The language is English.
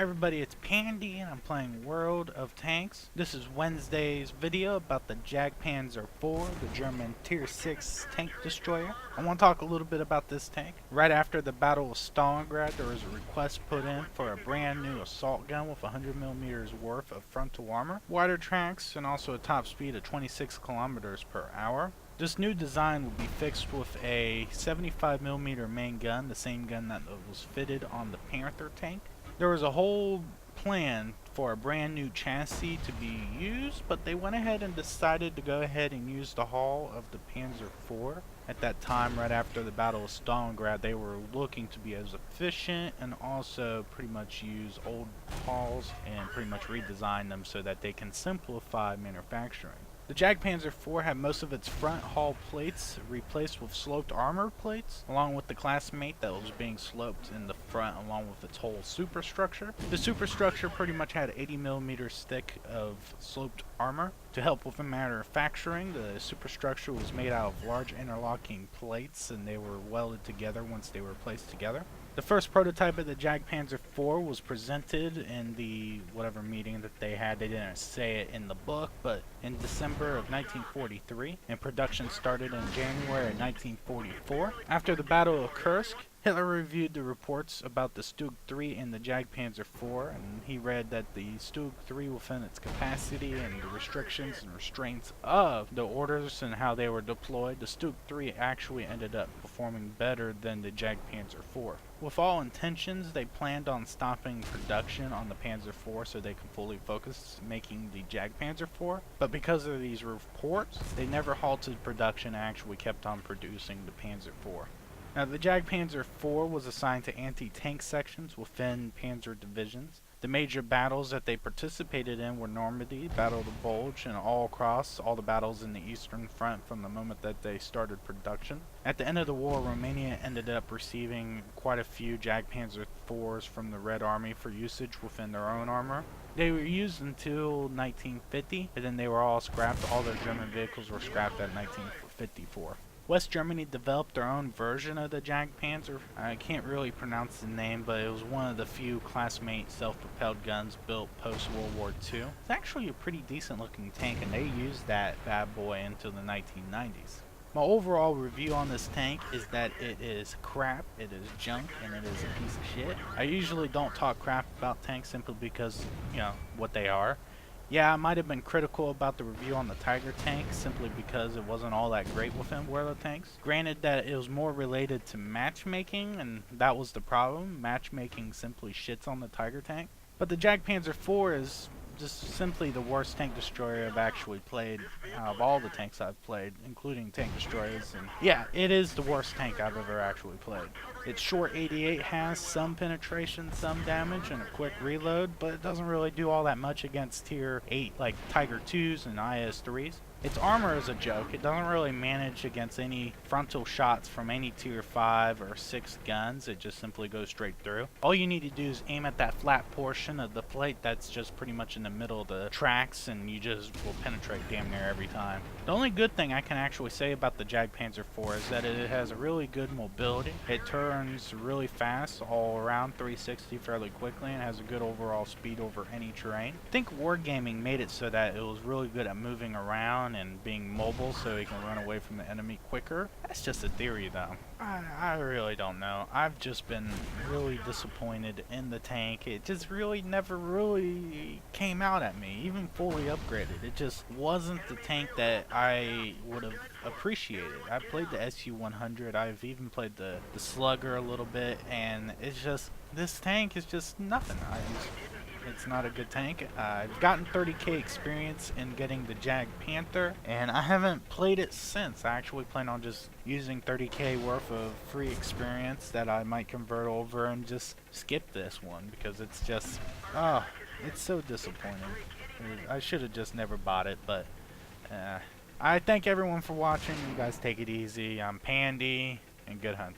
Everybody, it's Pandy and I'm playing World of Tanks. This is Wednesday's video about the Jagdpanzer 4, the German Tier 6 tank destroyer. I want to talk a little bit about this tank. Right after the Battle of Stalingrad, there was a request put in for a brand new assault gun with 100mm worth of frontal armor, wider tracks, and also a top speed of 26 kilometers per hour. This new design will be fixed with a 75mm main gun, the same gun that was fitted on the Panther tank. There was a whole plan for a brand new chassis to be used, but they went ahead and decided to go ahead and use the hull of the Panzer IV. At that time, right after the Battle of Stalingrad, they were looking to be as efficient and also pretty much use old hulls and pretty much redesign them so that they can simplify manufacturing. The Jagdpanzer IV had most of its front hull plates replaced with sloped armor plates, along with the classmate that was being sloped in the front along with its whole superstructure. The superstructure pretty much had 80mm thick of sloped armor. To help with the manufacturing, the superstructure was made out of large interlocking plates and they were welded together once they were placed together. The first prototype of the Jagdpanzer IV was presented in the whatever meeting that they had. They didn't say it in the book, but in December of 1943, and production started in January 1944. After the Battle of Kursk, Hitler reviewed the reports about the Stug 3 and the Jagdpanzer IV, and he read that the Stug 3, within its capacity and the restrictions and restraints of the orders and how they were deployed, the Stug 3 actually ended up performing better than the Jagdpanzer IV. With all intentions, they planned on stopping production on the Panzer IV so they could fully focus making the Jagdpanzer IV, but because of these reports, they never halted production and actually kept on producing the Panzer IV. Now, the Jagdpanzer IV was assigned to anti-tank sections within Panzer divisions. The major battles that they participated in were Normandy, Battle of the Bulge, and all across all the battles in the Eastern Front from the moment that they started production. At the end of the war, Romania ended up receiving quite a few Jagdpanzer IVs from the Red Army for usage within their own armor. They were used until 1950, and then they were all scrapped. All their German vehicles were scrapped at 1954. West Germany developed their own version of the Jagdpanzer. I can't really pronounce the name, but it was one of the few classmate self-propelled guns built post-World War II. It's actually a pretty decent looking tank, and they used that bad boy until the 1990s. My overall review on this tank is that it is crap, it is junk, and it is a piece of shit. I usually don't talk crap about tanks simply because, you know, what they are. Yeah, I might have been critical about the review on the Tiger tank simply because it wasn't all that great within World of Tanks. Granted that it was more related to matchmaking, and that was the problem. Matchmaking simply shits on the Tiger tank. But the Jagdpanzer IV is just simply the worst tank destroyer I've actually played out of all the tanks I've played, including tank destroyers. And yeah, it is the worst tank I've ever actually played. Its short 88 has some penetration, some damage, and a quick reload, but it doesn't really do all that much against tier 8 like Tiger 2s and IS-3s. Its armor is a joke. It doesn't really manage against any frontal shots from any tier 5 or 6 guns. It just simply goes straight through. All you need to do is aim at that flat portion of the plate that's just pretty much in the middle of the tracks, and you just will penetrate damn near every time. The only good thing I can actually say about the Jagdpanzer IV is that it has a really good mobility. It turns really fast all around 360 fairly quickly and has a good overall speed over any terrain. I think Wargaming made it so that it was really good at moving around and being mobile so he can run away from the enemy quicker. That's just a theory though. I really don't know. I've just been really disappointed in the tank. It just really never really came out at me, even fully upgraded. It just wasn't the tank that I would have appreciated. I played the SU-100, I've even played the Slugger a little bit, and it's just, this tank is just nothing. It's not a good tank. I've gotten 30k experience in getting the Jagdpanther, and I haven't played it since. I actually plan on just using 30k worth of free experience that I might convert over and just skip this one because it's just, oh, it's so disappointing. I should have just never bought it, but I thank everyone for watching. You guys take it easy. I'm Pandy, and good hunting.